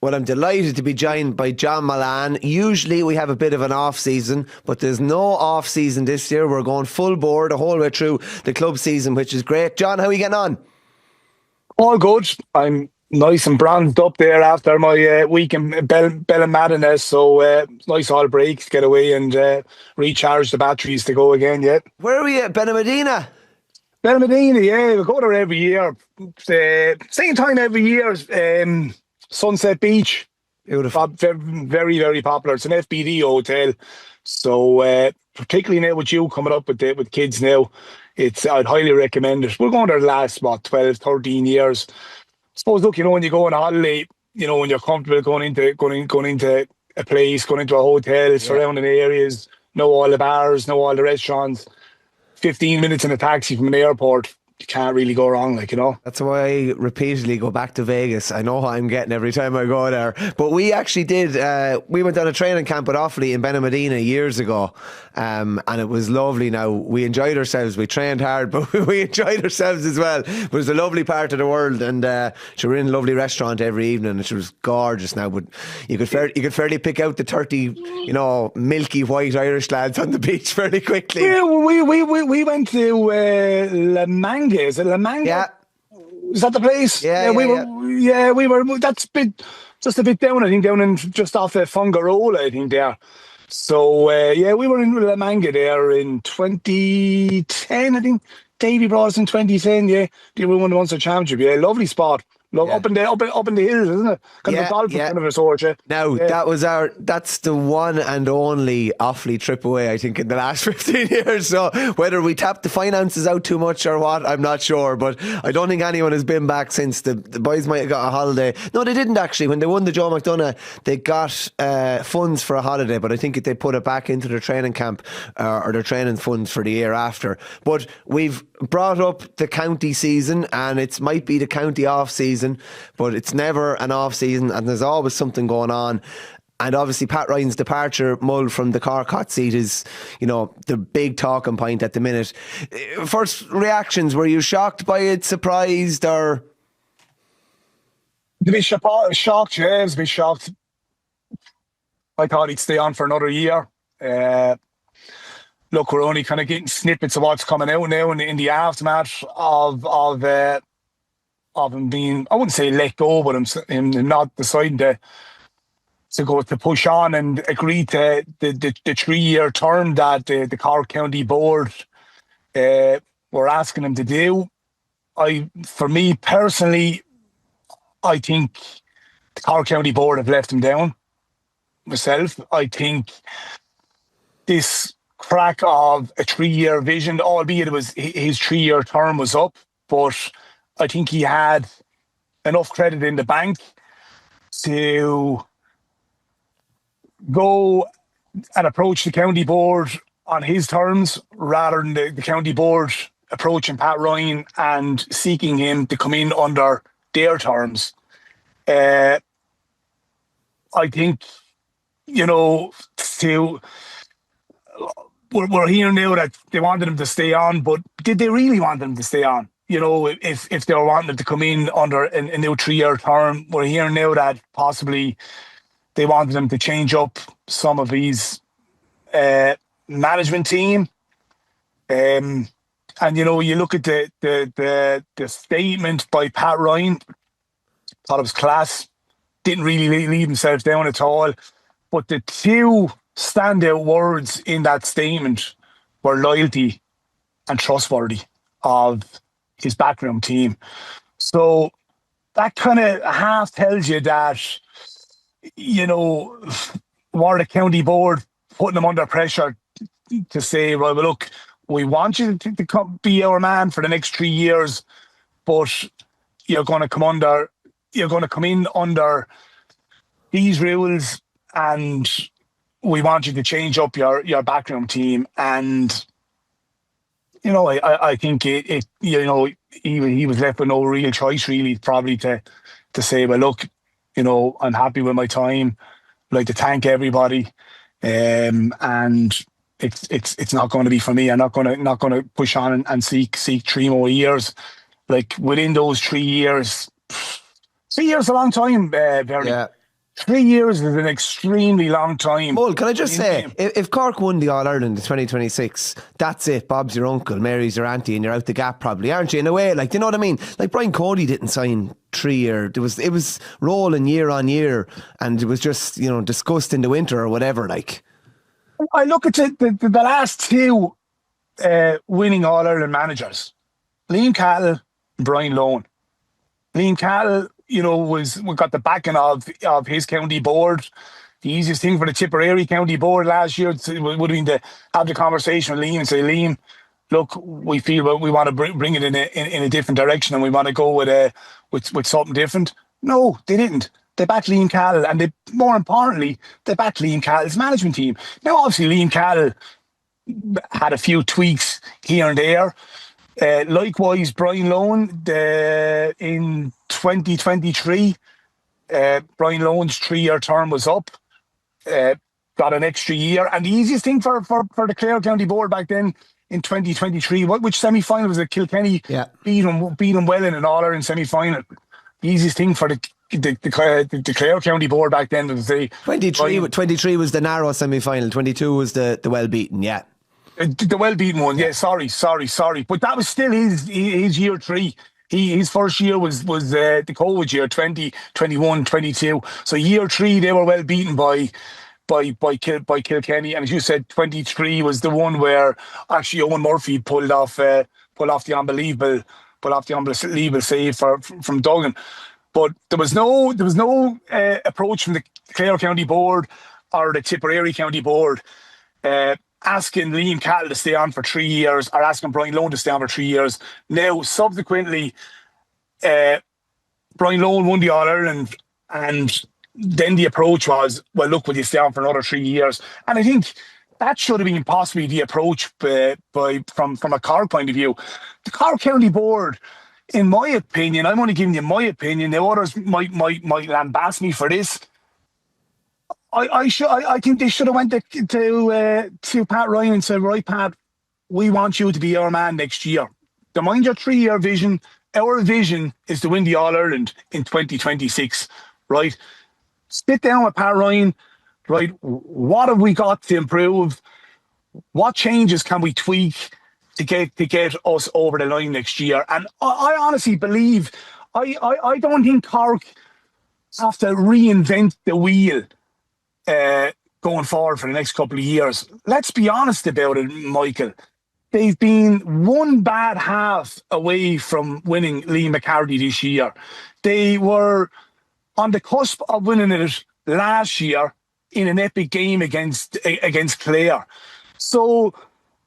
Well, I'm delighted to be joined by John Mullane. Usually we have a bit of an off-season, but there's no off-season this year. We're going full bore the whole way through the club season, which is great. John, how are you getting on? All good. I'm nice and bronzed up there after my week in Ballymadanes, so nice all break to get away and recharge the batteries to go again, yeah. Where are we at? Benamedina? Ballymadanes, yeah, we go there every year. Same time every year, Sunset Beach. Beautiful. Very, very popular. It's an FBD hotel. So particularly now with you coming up with kids now, I'd highly recommend it. We're going there the last, 12, 13 years. I suppose, look, when you go on a holiday, when you're comfortable going into a place, going into a hotel, surrounding areas, know all the bars, know all the restaurants, 15 minutes in a taxi from an airport, you can't really go wrong, That's why I repeatedly go back to Vegas. I know what I'm getting every time I go there. But we actually did, we went on a training camp at Offaly in Benamedina years ago. And it was lovely. Now, we enjoyed ourselves. We trained hard, but we enjoyed ourselves as well. It was a lovely part of the world. And we were in a lovely restaurant every evening. And it was gorgeous now. But you could fairly pick out the 30, milky white Irish lads on the beach fairly quickly. Yeah, we went to La Manga. Is it La Manga? Yeah. Is that the place? We were. That's just a bit down. I think down in just off Fungarola, I think there. So we were in La Manga there in 2010. I think Davy brought us in 2010. Yeah, we won the Munster Championship. Yeah, lovely spot. Up in the hills, isn't it? Kind of a golf kind of a sort. Yeah. Now that's the one and only Offaly trip away, I think, in the last 15 years. So whether we tapped the finances out too much or what, I'm not sure. But I don't think anyone has been back since. The boys might have got a holiday. No, they didn't actually. When they won the Joe McDonagh, they got funds for a holiday, but I think they put it back into their training camp or their training funds for the year after. But we've brought up the county season, and it might be the county off season, but it's never an off season, and there's always something going on. And obviously Pat Ryan's departure, Mull, from the Cork hot seat is, the big talking point at the minute. First reactions, were you shocked by it, surprised, or? To be shocked, yeah, I was a bit shocked. I thought he'd stay on for another year. Look, we're only kind of getting snippets of what's coming out now in the aftermath of him being, I wouldn't say let go, but him not deciding to push on and agree to the 3-year term that the Cork County Board were asking him to do. For me personally, I think the Cork County Board have let him down. Myself, I think this crack of a 3-year vision, albeit it was his 3-year term was up, but I think he had enough credit in the bank to go and approach the county board on his terms rather than the county board approaching Pat Ryan and seeking him to come in under their terms. I think, we're hearing now that they wanted him to stay on, but did they really want him to stay on? If they were wanting him to come in under a new 3-year term, we're hearing now that possibly they wanted him to change up some of his management team. And you look at the statement by Pat Ryan, thought it was class, didn't really leave himself down at all. But the two standout words in that statement were loyalty and trustworthy of his background team. So that kind of half tells you that, were the county board putting him under pressure to say, right, well, look, we want you to be our man for the next 3 years, but you're going to come in under these rules, and we want you to change up your background team. And I think he was left with no real choice, really, probably to say, well, look, I'm happy with my time. I'd like to thank everybody, and it's not going to be for me. I'm not going to push on and seek 3 more years. Like within those 3 years, 3 years is a long time, Verney. Yeah. 3 years is an extremely long time. Mull, can I just say, if Cork won the All-Ireland in 2026, that's it. Bob's your uncle, Mary's your auntie, and you're out the gap probably, aren't you? In a way, like, do you know what I mean? Like, Brian Cody didn't sign 3 year. It was rolling year on year, and it was just, you know, discussed in the winter or whatever, like. I look at the last two winning All-Ireland managers, Liam Cahill and Brian Lohan. Liam Cahill, you know, we got the backing of his county board. The easiest thing for the Tipperary County Board last year would have been to have the conversation with Liam and say, Liam, look, we feel we want to bring it in a different direction, and we want to go with something different. No, they didn't. They backed Liam Cahill, and more importantly, they backed Liam Cahill's management team. Now, obviously, Liam Cahill had a few tweaks here and there. Likewise, Brian Lohan in 2023, Brian Lohan's 3-year term was up. Got an extra year, and the easiest thing for the Clare County Board back then in 2023, which semi-final was it? Kilkenny beat them well in an All-Ireland semi-final. The easiest thing for the Clare County Board back then was the 23 was the narrow semi-final, 22 was the well-beaten, yeah. The well-beaten one, yeah. Sorry. But that was still his year 3. His first year was the COVID year, 2021, 22. So year 3, they were well beaten by Kilkenny, and as you said, 23 was the one where actually Owen Murphy pulled off the unbelievable save from Duggan. But there was no approach from the Clare County Board or the Tipperary County Board asking Liam Cahill to stay on for 3 years or asking Brian Lohan to stay on for 3 years. Now, subsequently, Brian Lohan won the All-Ireland, and then the approach was, well, look, will you stay on for another 3 years? And I think that should have been possibly the approach from a Cork point of view. The Cork County Board, in my opinion, I'm only giving you my opinion, now others might lambast me for this. I think they should have went to Pat Ryan and said, right, Pat, we want you to be our man next year. Don't mind your 3-year vision. Our vision is to win the All-Ireland in 2026, right? Sit down with Pat Ryan, right? What have we got to improve? What changes can we tweak to get us over the line next year? And I honestly believe, I don't think Cork have to reinvent the wheel going forward for the next couple of years. Let's be honest about it, Michael. They've been one bad half away from winning Liam McCarthy this year. They were on the cusp of winning it last year in an epic game against Clare. So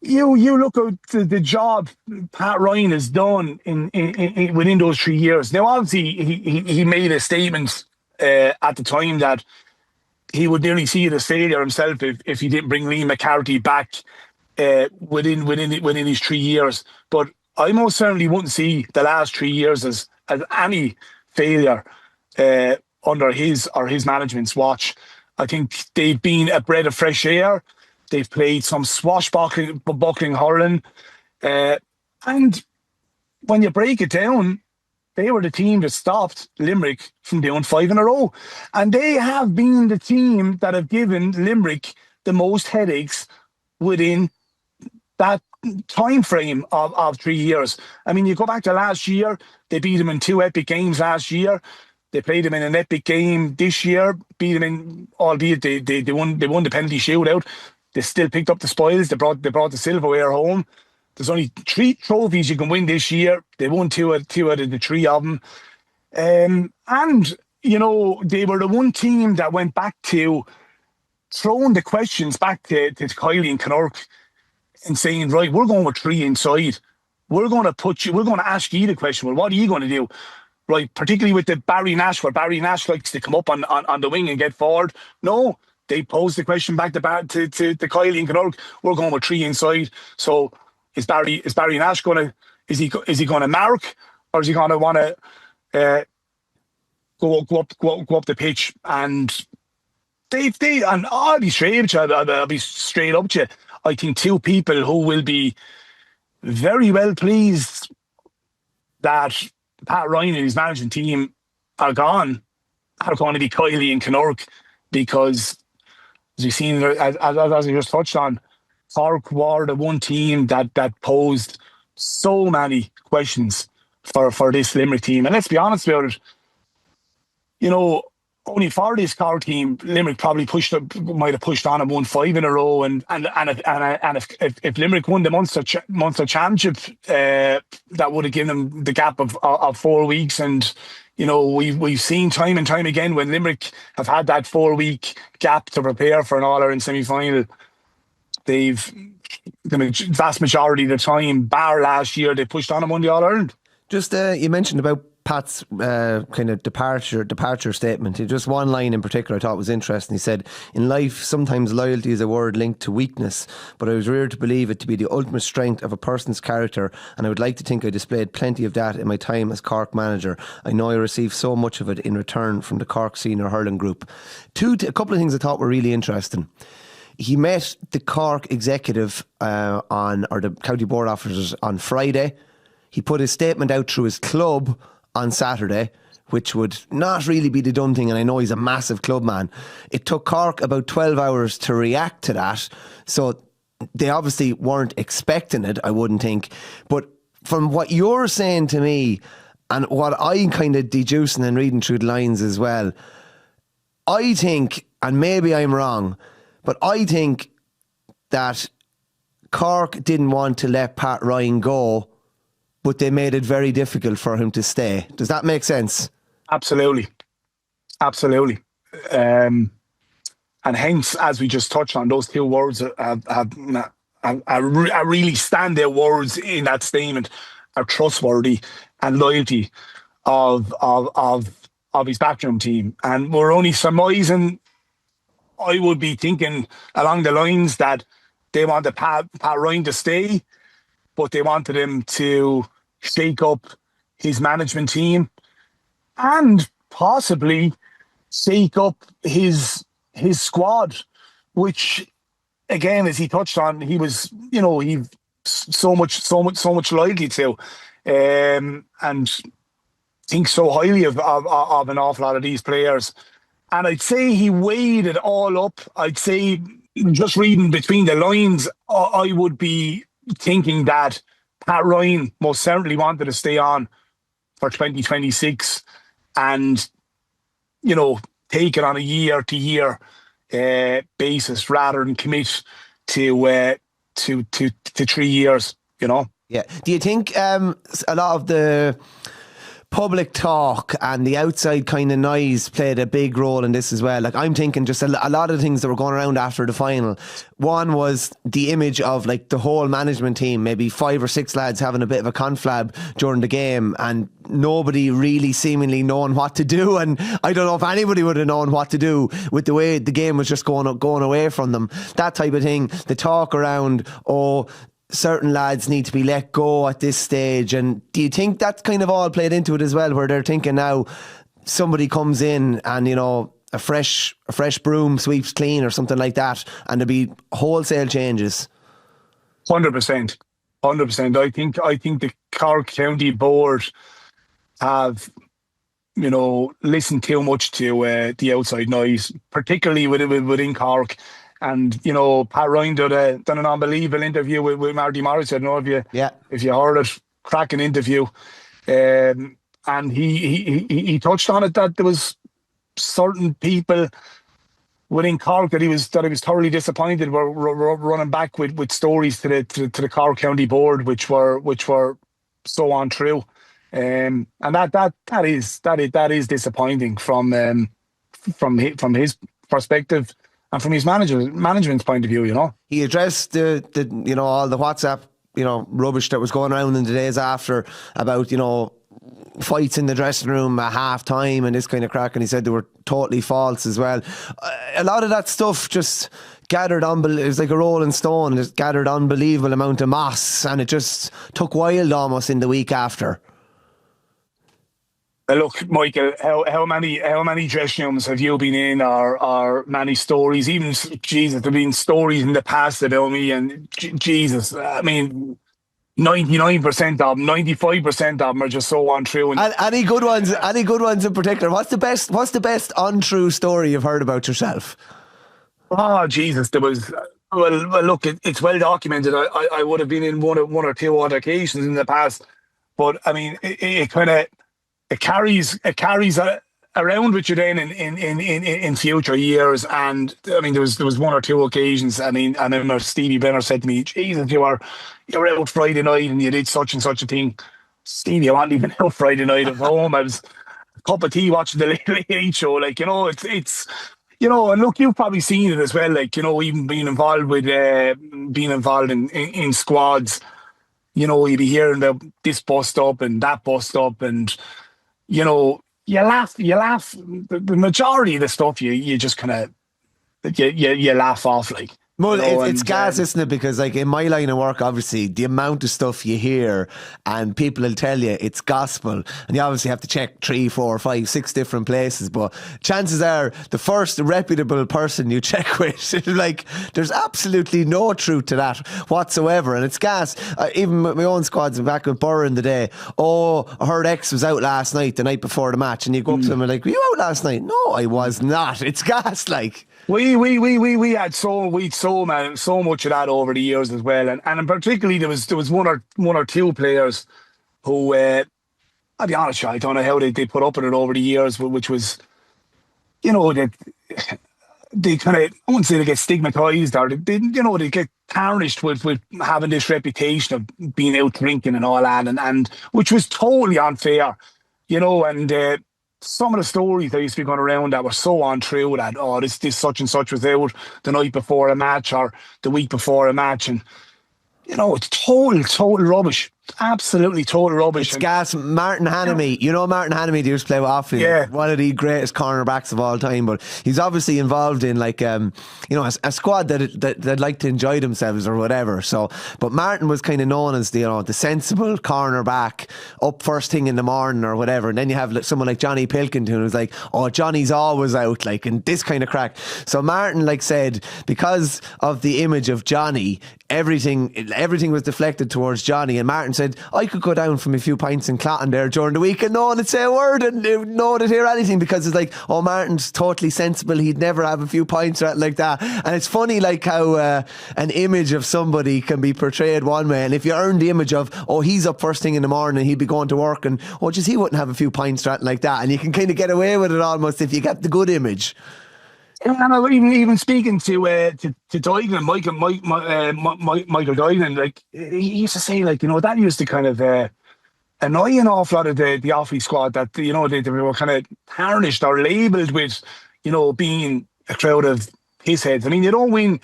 you look at the job Pat Ryan has done in within those 3 years. Now, obviously, he made a statement at the time that he would nearly see it as failure himself if he didn't bring Liam McCarthy back within his 3 years. But I most certainly wouldn't see the last 3 years as any failure under his management's watch. I think they've been a breath of fresh air. They've played some swashbuckling hurling. And when you break it down, they were the team that stopped Limerick from doing 5 in a row. And they have been the team that have given Limerick the most headaches within that time frame of 3 years. I mean, you go back to last year, they beat them in 2 epic games last year. They played them in an epic game this year, beat them in, albeit they won the penalty shootout. They still picked up the spoils. They brought the silverware home. There's only 3 trophies you can win this year. They won two out of the 3 of them. And, you know, they were the one team that went back to throwing the questions back to Kiley and Cork and saying, right, we're going with 3 inside. We're going to ask you the question, well, what are you going to do? Right, particularly with the Barry Nash, where Barry Nash likes to come up on the wing and get forward. No, they posed the question back to Kiley and Cork. We're going with 3 inside. So is Barry Nash is he going to mark, or is he going to want to go up the pitch? And and I'll be straight up to you. I think 2 people who will be very well pleased that Pat Ryan and his management team are gone are going to be Kiley and Cork, because as we've seen, as we just touched on, Cork were the one team that posed so many questions for this Limerick team. And let's be honest about it, only for this Cork team, Limerick probably might have pushed on and won 5 in a row. And if Limerick won the Munster Championship, that would have given them the gap of 4 weeks. And we've seen time and time again when Limerick have had that 4-week gap to prepare for an All-Ireland semi-final, the vast majority of the time, bar last year, they pushed on and won the All-Ireland. Just you mentioned about Pat's kind of departure statement. Just one line in particular I thought was interesting. He said, "In life, sometimes loyalty is a word linked to weakness, but I was reared to believe it to be the ultimate strength of a person's character, and I would like to think I displayed plenty of that in my time as Cork manager. I know I received so much of it in return from the Cork senior hurling group." A couple of things I thought were really interesting. He met the Cork executive or the county board officers on Friday. He put his statement out through his club on Saturday, which would not really be the done thing, and I know he's a massive club man. It took Cork about 12 hours to react to that, so they obviously weren't expecting it, I wouldn't think. But from what you're saying to me, and what I'm kind of deducing and reading through the lines as well, I think, and maybe I'm wrong, but I think that Cork didn't want to let Pat Ryan go, but they made it very difficult for him to stay. Does that make sense? Absolutely. And hence, as we just touched on, those 2 words are really standout words in that statement, are trustworthy and loyalty of his backroom team. And we're only surmising, I would be thinking along the lines that they wanted Pat Ryan to stay, but they wanted him to shake up his management team and possibly shake up his squad, which, again, as he touched on, he was, he so much loyalty to, and thinks so highly of an awful lot of these players. And I'd say he weighed it all up. I'd say, just reading between the lines, I would be thinking that Pat Ryan most certainly wanted to stay on for 2026 and, take it on a year-to-year basis rather than commit to 3 years, Yeah. Do you think a lot of the public talk and the outside kind of noise played a big role in this as well? Like, I'm thinking just a lot of the things that were going around after the final. One was the image of like the whole management team, maybe 5 or 6 lads having a bit of a conflab during the game and nobody really seemingly knowing what to do. And I don't know if anybody would have known what to do with the way the game was just going away from them. That type of thing. The talk around, certain lads need to be let go at this stage. And do you think that kind of all played into it as well, where they're thinking now somebody comes in and, a fresh broom sweeps clean or something like that, and there'll be wholesale changes? 100%. I think the Cork County Board have, listened too much to the outside noise, particularly within Cork. And, Pat Ryan done an unbelievable interview with Marty Morris. I don't know if you heard it. Cracking interview. And he touched on it, that there was certain people within Cork that he was thoroughly disappointed were running back with stories to the Cork County Board, which were so untrue. And that is disappointing from his perspective. And from his management's point of view, he addressed the all the WhatsApp rubbish that was going around in the days after about fights in the dressing room at half time and this kind of crack, and he said they were totally false as well. A lot of that stuff just gathered it was like a rolling stone. It gathered unbelievable amount of mass, and it just took wild almost in the week after. Look, Michael, how many dressing rooms have you been in, or many stories? Even, Jesus, there have been stories in the past about me, and Jesus, I mean, 99% of them, 95% of them are just so untrue. And Any good ones? Any good ones in particular? What's the best? What's the best untrue story you've heard about yourself? oh Jesus, there was. Well, look, it's well documented. I would have been in one or two other occasions in the past, but I mean, it kind of it carries around with you then in future years. And I mean, there was one or two occasions. I mean, I remember Stevie Benner said to me, "Jesus, you were out Friday night and you did such and such a thing." Stevie, I wasn't even out Friday night at home. I was a cup of tea watching the Late Show. Like, it's and look, you've probably seen it as well. Like, even being involved in squads. You'd be hearing about this bust up and that bust up, and you laugh. The majority of the stuff you just kind of you laugh off, like. Well, it's And gas, isn't it? Because like in my line of work, obviously the amount of stuff you hear and people will tell you it's gospel, and you obviously have to check 3, 4, 5, 6 different places. But chances are the first reputable person you check with, like, there's absolutely no truth to that whatsoever, and it's gas. Even with my own squads back with Burr in the day. Oh, I heard X was out last night, the night before the match, and you go up to them and like, "Were you out last night?" "No, I was not." It's gas, like. we had so much of that over the years as well, and particularly there was one or two players who I'll be honest, I don't know how they put up with it over the years, which was that they kind of, I wouldn't say they get stigmatized, or they get tarnished with having this reputation of being out drinking and all that, and which was totally unfair, and some of the stories that used to be going around that were so untrue, that, oh, this such and such was out the night before a match or the week before a match, and it's total rubbish. Absolutely total rubbish. It's gas. Martin Hannamy, Martin Hannamy, they used to play with Offseason, Yeah. one of the greatest cornerbacks of all time, but he's obviously involved in like a squad that like to enjoy themselves or whatever. So, but Martin was kind of known as the sensible cornerback, up first thing in the morning or whatever. And then you have someone like Johnny Pilkington who's like, "Oh, Johnny's always out," like, and this kind of crack. So Martin said, because of the image of Johnny, everything was deflected towards Johnny, and Martin said, "I could go down from a few pints in Clotton there during the week and no one would say a word and no one would hear anything, because it's like, oh, Martin's totally sensible, he'd never have a few pints or anything like that." And it's funny like how an image of somebody can be portrayed one way, and if you earn the image of, oh, he's up first thing in the morning, he'd be going to work, and oh, just he wouldn't have a few pints or anything like that, and you can kind of get away with it almost if you get the good image. And I was even speaking to Duignan, Michael Duignan, like, he used to say, like, that used to kind of annoy an awful lot of the Offaly squad, that they were kind of tarnished or labelled with being a crowd of pissheads. I mean, you don't win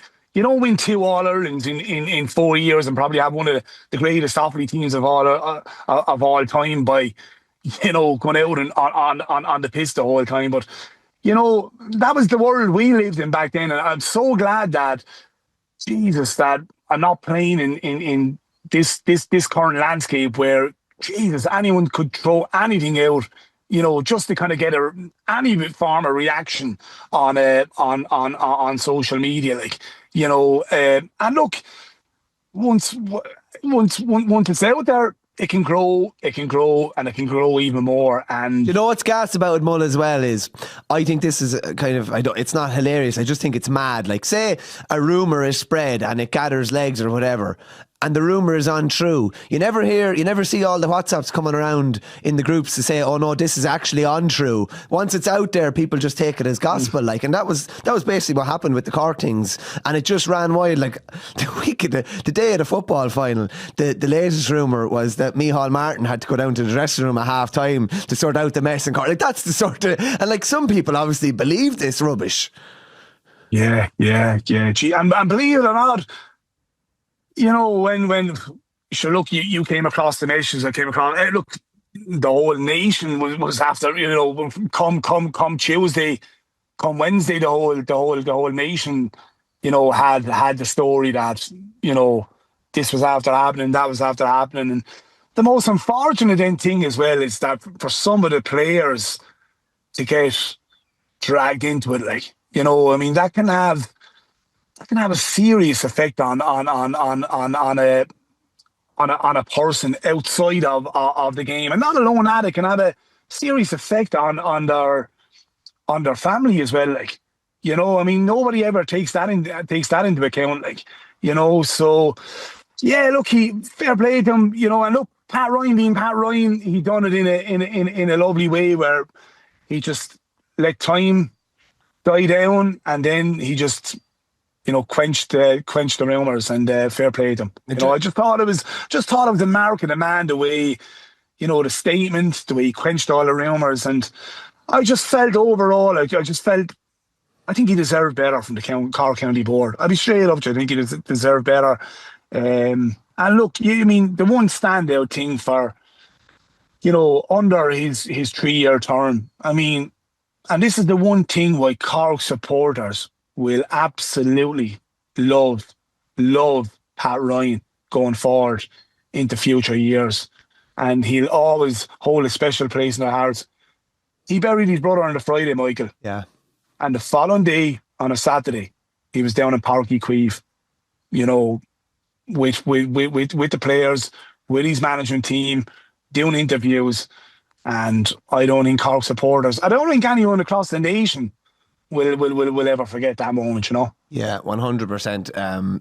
2 All-Irelands in 4 years and probably have one of the greatest Offaly teams of all time by going out and on the piss the whole time. But that was the world we lived in back then, and I'm so glad that, Jesus, that I'm not playing in this current landscape where, Jesus, anyone could throw anything out, just to kind of get any form of reaction on social media, like, and look, once it's out there, it can grow, and it can grow even more. And You know what's gas about Mull as well is, I think this is it's not hilarious, I just think it's mad. Like, say a rumour is spread and it gathers legs or whatever, and the rumour is untrue. You never see all the WhatsApps coming around in the groups to say, "Oh no, this is actually untrue." Once it's out there, people just take it as gospel, like, and that was basically what happened with the Cork things, and it just ran wild. Like, the day of the football final, the latest rumour was that Micheál Martin had to go down to the dressing room at half time to sort out the mess in Cork. Like, that's the sort of, and like, some people obviously believe this rubbish. yeah. Gee, and believe it or not, when sure, look, you came across the messages I came across. Look, the whole nation was after, come Tuesday, come Wednesday, the whole nation, had the story that, this was after happening, that was after happening. And the most unfortunate thing as well is that for some of the players to get dragged into it, like, I mean, that can have a serious effect on on a person outside of the game, and not alone that, it can have a serious effect on their family as well. Like, you know, I mean, nobody ever takes that into account. Like, you know, so yeah, look, fair play to him, you know, and look, Pat Ryan being Pat Ryan, he done it in a lovely way where he just let time die down, and then he just, you know, quenched the rumours, and fair play to him. You know, I just thought it was the mark of the man, the way, you know, the statement, the way he quenched all the rumours, and I just felt overall, I think he deserved better from the Cork County Board. I'll be straight up to you, I think he deserved better. And look, I mean, the one standout thing for, you know, under his 3-year term, I mean, and this is the one thing why Cork supporters will absolutely love Pat Ryan going forward into future years. And he'll always hold a special place in our hearts. He buried his brother on the Friday, Michael. Yeah. And the following day, on a Saturday, he was down in Páirc Uí Chaoimh, you know, with the players, with his management team, doing interviews. And I don't think Cork supporters, I don't think anyone across the nation will ever forget that moment, you know? Yeah, 100%.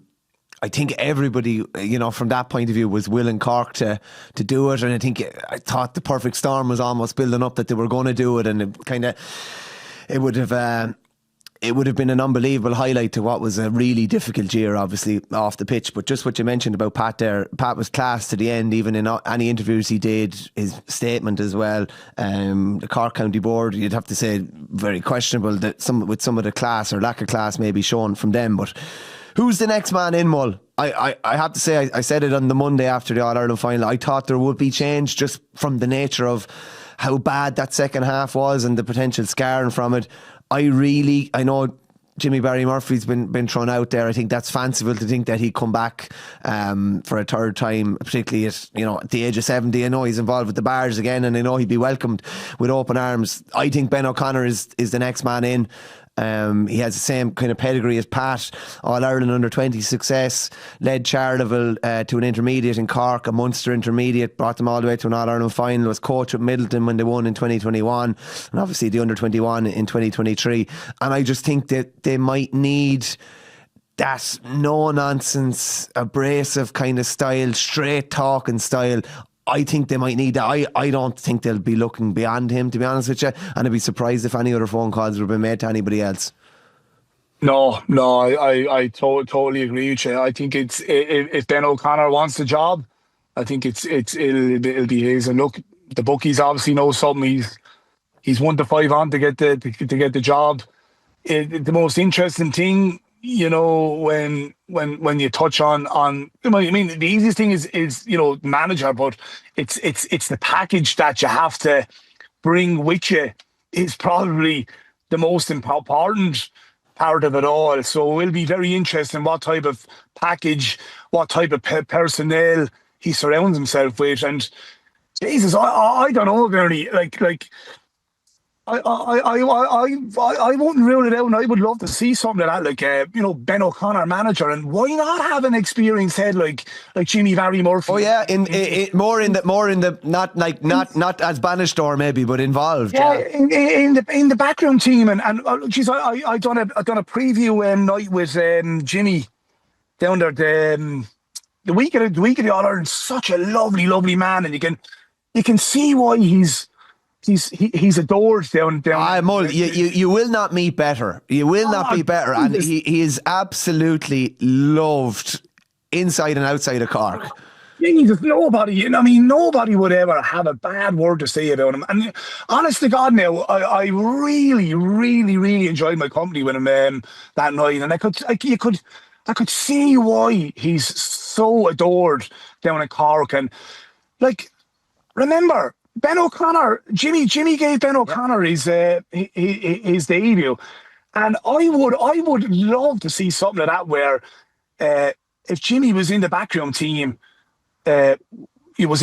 I think everybody, you know, from that point of view, was willing Cork to do it. And I thought the perfect storm was almost building up that they were going to do it. And it would have been an unbelievable highlight to what was a really difficult year, obviously, off the pitch. But just what you mentioned about Pat there, Pat was class to the end, even in any interviews he did, his statement as well. The Cork County Board, you'd have to say, very questionable that some of the class or lack of class may be shown from them. But who's the next man in, Mull? I have to say, I said it on the Monday after the All-Ireland final, I thought there would be change just from the nature of how bad that second half was and the potential scarring from it. I know Jimmy Barry Murphy's been thrown out there. I think that's fanciful to think that he'd come back for a third time, particularly at the age of 70. I know he's involved with the Bars again, and I know he'd be welcomed with open arms. I think Ben O'Connor is the next man in. He has the same kind of pedigree as Pat, All-Ireland under-20 success, led Charleville to an intermediate in Cork, a Munster intermediate, brought them all the way to an All-Ireland final, was coach at Middleton when they won in 2021, and obviously the under-21 in 2023. And I just think that they might need that no-nonsense, abrasive kind of style, straight-talking style. I think they might need that. I don't think they'll be looking beyond him, to be honest with you, and I'd be surprised if any other phone calls would have been made to anybody else. No, I totally agree with you. I think it's, if Ben O'Connor wants the job, I think it'll be his. And look, the bookies obviously know something. He's 1-5 on to get the job. The most interesting thing, you know, when you touch on, I mean, the easiest thing is you know, manager, but it's the package that you have to bring with you is probably the most important part of it all. So it will be very interesting what type of package, what type of personnel he surrounds himself with. And Jesus, I don't know, Verney, like. I wouldn't rule it out, and I would love to see something like that, you know, Ben O'Connor manager, and why not have an experienced head like Jimmy Barry Murphy? Oh yeah, more in the not as banished or maybe, but involved. Yeah, in the backroom team, and geez, I done a preview night with Jimmy down there the week of the All-Ireland. Such a lovely man, and you can see why he's adored down. Mull, you will not meet better. You will not be better, and he is absolutely loved inside and outside of Cork. Jesus, nobody would ever have a bad word to say about him. And honest to God, now I really enjoyed my company with him that night, and I could see why he's so adored down in Cork. And like, remember, Ben O'Connor, Jimmy gave Ben O'Connor his debut, and I would love to see something like that where if Jimmy was in the backroom team, he was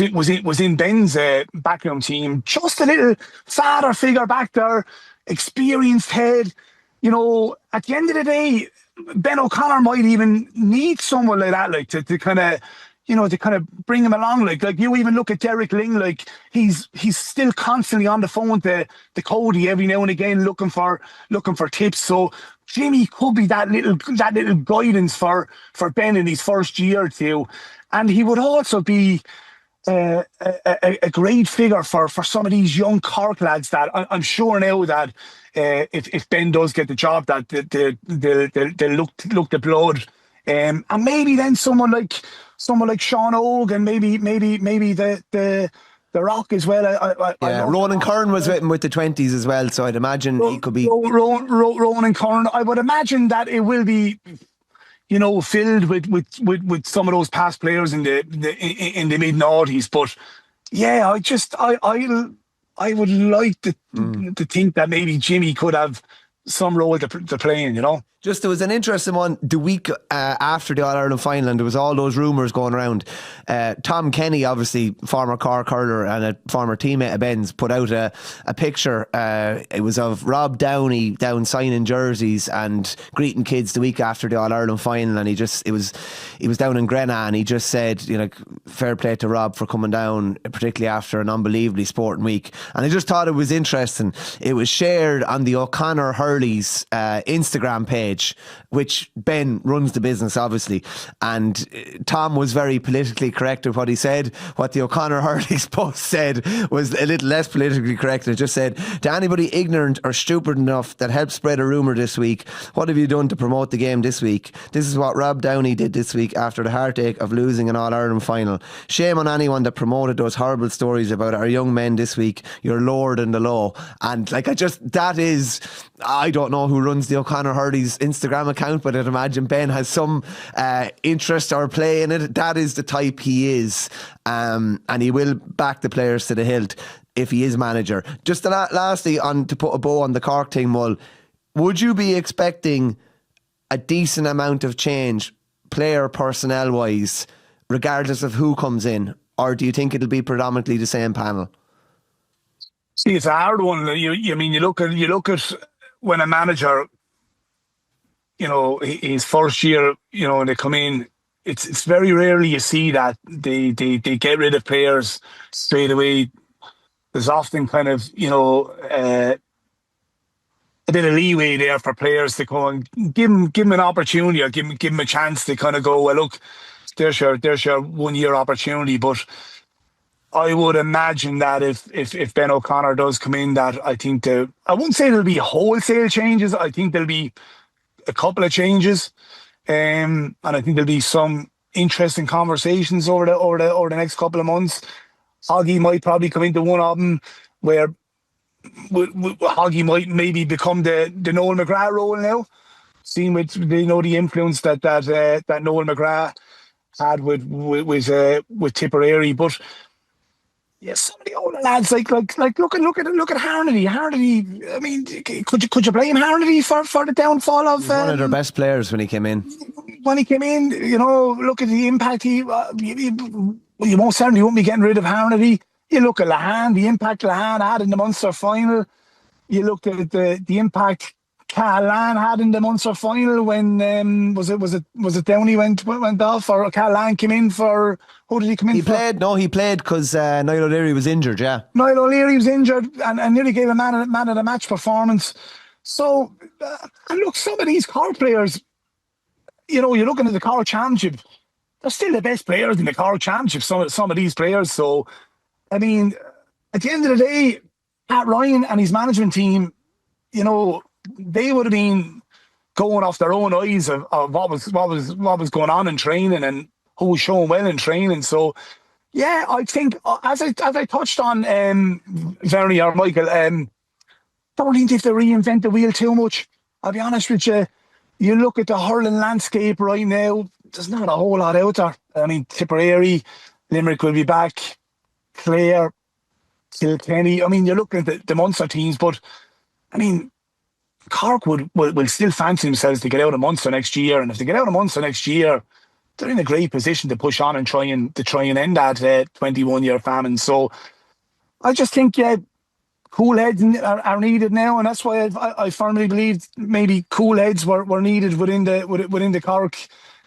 in Ben's backroom team, just a little father figure back there, experienced head. You know, at the end of the day, Ben O'Connor might even need someone like that, like to kind of, to kind of bring him along. Like you even look at Derek Ling, like he's still constantly on the phone to Cody every now and again, looking for tips. So Jimmy could be that little guidance for Ben in his first year or two, and he would also be a great figure for some of these young Cork lads that I'm sure now that if Ben does get the job, that they'll look the blood. And maybe then someone like Sean Og, and maybe the Rock as well. Ronan Curran was with him with the 20s as well, so I'd imagine he could be Ronan Curran. I would imagine that it will be, filled with some of those past players in the mid noughties. But yeah, I would like to think that maybe Jimmy could have some role to play in, Just, there was an interesting one the week after the All-Ireland final, and there was all those rumours going around. Tom Kenny, obviously former Cork hurler and a former teammate of Ben's, put out a picture. It was of Rob Downey down signing jerseys and greeting kids the week after the All-Ireland final, and he was down in Grenagh, and he just said, fair play to Rob for coming down, particularly after an unbelievably sporting week. And I just thought it was interesting. It was shared on the O'Connor Hurley's Instagram page, which Ben runs the business, obviously, and Tom was very politically correct with what he said. What the O'Connor Hurley's post said was a little less politically correct. It just said, to anybody ignorant or stupid enough that helped spread a rumour this week, what have you done to promote the game this week? This is what Rob Downey did this week after the heartache of losing an All-Ireland final. Shame on anyone that promoted those horrible stories about our young men this week. You're lower than the law. And I don't know who runs the O'Connor Hurley's Instagram account, but I'd imagine Ben has some interest or play in it. That is the type he is, and he will back the players to the hilt if he is manager. Just lastly, to put a bow on the Cork thing, Mull, would you be expecting a decent amount of change, player personnel wise, regardless of who comes in, or do you think it'll be predominantly the same panel? See, it's a hard one. You look at when a manager, his first year, and they come in, it's very rarely you see that they get rid of players straight away. There's often kind of, a bit of leeway there for players to go and give them an opportunity, or give them a chance to kind of go, well, look, there's your 1 year opportunity. But I would imagine that if Ben O'Connor does come in, that I think I wouldn't say there'll be wholesale changes. I think there'll be a couple of changes, and I think there'll be some interesting conversations over the next couple of months. Hoggy might probably come into one of them, where Hoggy might maybe become the Noel McGrath role now, seeing with the influence that Noel McGrath had with Tipperary. But yeah, some of the older lads, like look at Harnedy. Harnedy, I mean, could you blame Harnedy for the downfall of one of their best players when he came in? When he came in, look at the impact you most certainly won't be getting rid of Harnedy. You look at Lehane, the impact Lehane had in the Munster final. You looked at the impact Cahalane had in the Munster final when was it Downey went off, or Cahalane came in for, who did he come in for? He played because Niall O'Leary was injured. Yeah, Niall O'Leary was injured and nearly gave a man of the match performance. So and look, some of these Cork players, you're looking at the Cork Championship, they're still the best players in the Cork Championship, some of these players. So I mean, at the end of the day, Pat Ryan and his management team, they would have been going off their own eyes of what was going on in training and who was showing well in training. So yeah, I think as I touched on, Verney or Michael, don't think they have to reinvent the wheel too much. I'll be honest with you. You look at the hurling landscape right now, there's not a whole lot out there. I mean, Tipperary, Limerick will be back, Clare, Kilkenny. I mean, you're looking at the Munster teams, but I mean, Cork will still fancy themselves to get out of Munster next year, and if they get out of Munster next year, they're in a great position to push on and try and end that 21-year famine. So I just think, cool heads are needed now, and that's why I firmly believe maybe cool heads were needed within the Cork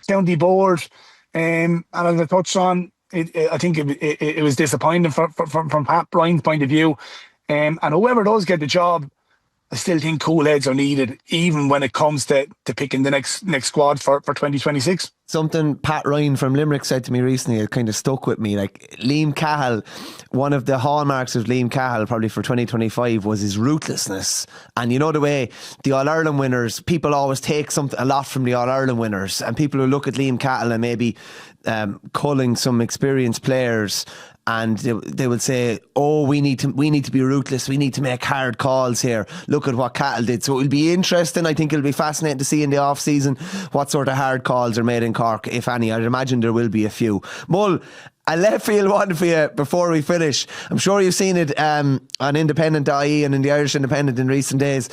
County Board. And as I touched on, I think it was disappointing from Pat Bryant's point of view. And whoever does get the job, I still think cool heads are needed, even when it comes to picking the next squad for 2026. Something Pat Ryan from Limerick said to me recently, it kind of stuck with me. Like Liam Cahill, one of the hallmarks of Liam Cahill probably for 2025 was his ruthlessness. And you know the way the All-Ireland winners, people always take a lot from the All-Ireland winners, and people who look at Liam Cahill and maybe culling some experienced players, and they will say, oh, we need to be ruthless, we need to make hard calls here, look at what Cahill did. So it'll be interesting. I think it'll be fascinating to see in the off-season what sort of hard calls are made in Cork, if any. I'd imagine there will be a few. Mull, a left field one for you before we finish. I'm sure you've seen it on Independent.ie and in the Irish Independent in recent days.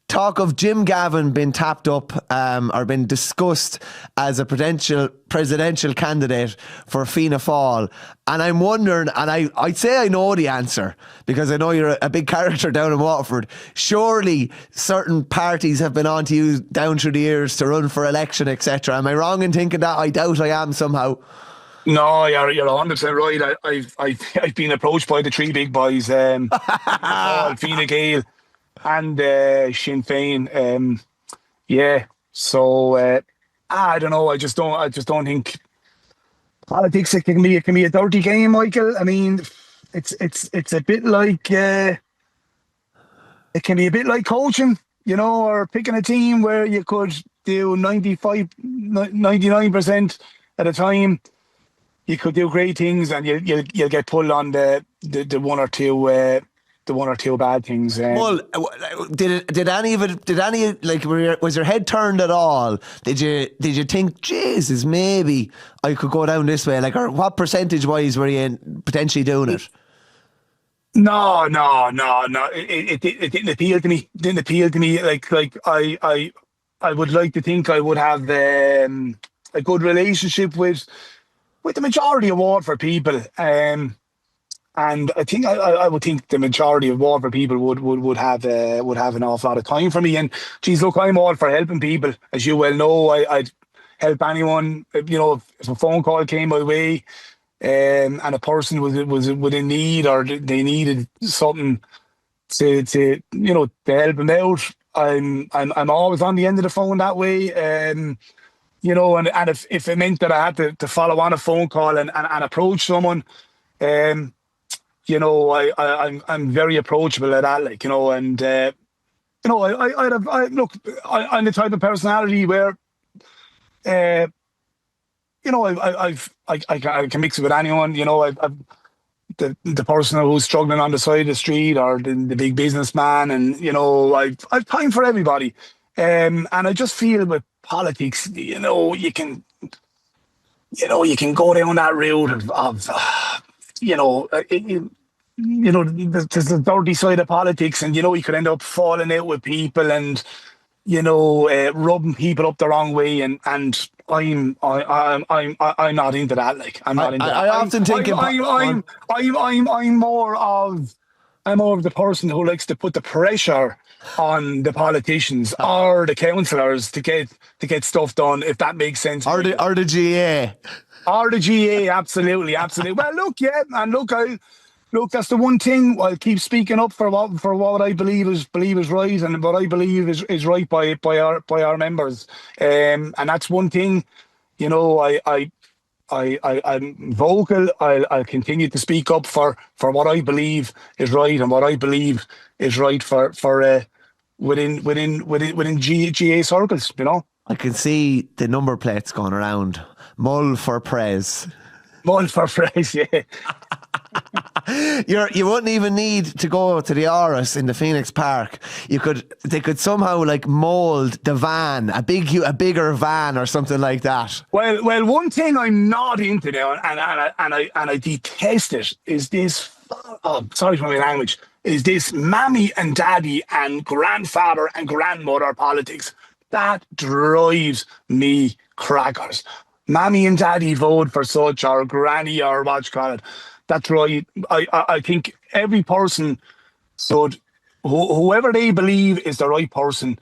Talk of Jim Gavin being tapped up or been discussed as a potential presidential candidate for Fianna Fáil. And I'm wondering, and I'd say I know the answer because I know you're a big character down in Waterford. Surely certain parties have been on to you down through the years to run for election, etc. Am I wrong in thinking that? I doubt I am somehow. No, you're 100% right. I've been approached by the three big boys, Fine Gael and Sinn Féin. So I don't know. I just don't think politics it can be a dirty game, Michael. I mean, it's a bit like it can be a bit like coaching, or picking a team where you could do 99% at a time. You could do great things, and you'll get pulled on the one or two bad things. Well, did any like was your head turned at all? Did you think, Jesus, maybe I could go down this way? Like, or what percentage wise were you potentially doing it? No. It didn't appeal to me. Didn't appeal to me. Like I would like to think I would have a good relationship with the majority of Waterford people. And I think I would think the majority of Waterford people would have an awful lot of time for me. And geez, look, I'm all for helping people, as you well know. I'd help anyone. If a phone call came my way, and a person was in need, or they needed something to help them out, I'm always on the end of the phone that way. And if it meant that I had to follow on a phone call and approach someone, I'm very approachable at that, I'm the type of personality where, I can mix it with anyone. I've the person who's struggling on the side of the street, or the big businessman, and I've time for everybody. And I just feel with politics, you can go down that route of there's the dirty side of politics, and you could end up falling out with people, and rubbing people up the wrong way, and I'm not into that. Like, I'm not into that. I often think I'm more of the person who likes to put the pressure on the politicians or the councillors to get stuff done, if that makes sense. Or the GAA. Or the GAA, absolutely. Well, look, that's the one thing. I'll keep speaking up for what I believe is right, and what I believe is right by our members. And that's one thing. I'm vocal. I'll continue to speak up for what I believe is right, and what I believe is right for within GAA circles. I can see the number plates going around. Mull for Prez. Mull for Prez, yeah. You wouldn't even need to go to the Oris in the Phoenix Park. They could somehow mould the van, a bigger van or something like that. Well, one thing I'm not into now, and I detest it, is this. Oh, sorry for my language. Is this mammy and daddy and grandfather and grandmother politics? That drives me crackers. Mammy and daddy vote for such, or granny, or what you call it. That's right. I think every person should, whoever they believe is the right person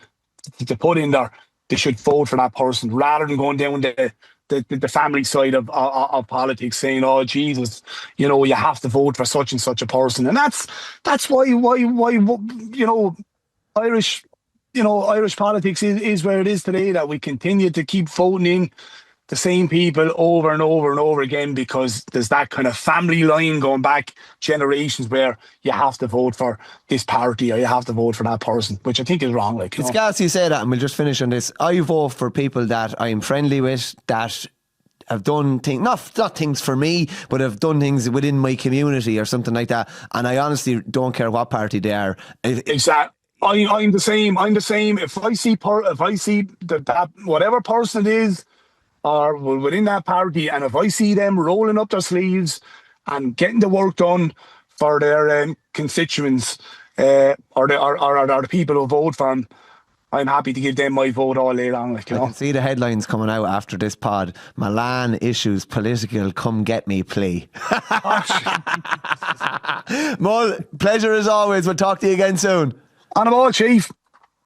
to put in there, they should vote for that person, rather than going down the the family side of politics, saying, "Oh Jesus, you have to vote for such and such a person," and that's why Irish Irish politics is where it is today. That we continue to keep voting in the same people over and over and over again, because there's that kind of family line going back generations where you have to vote for this party or you have to vote for that person, which I think is wrong. It's gas you say that, and we'll just finish on this. I vote for people that I'm friendly with, that have done things, not things for me, but have done things within my community or something like that. And I honestly don't care what party they are. Exactly. I'm the same. If I see that whatever person it is, or within that party, and if I see them rolling up their sleeves and getting the work done for their constituents, or the people who vote for them, I'm happy to give them my vote all day long. I can see the headlines coming out after this pod. Mullane issues political come get me plea. Mull, pleasure as always. We'll talk to you again soon. On the ball, Chief.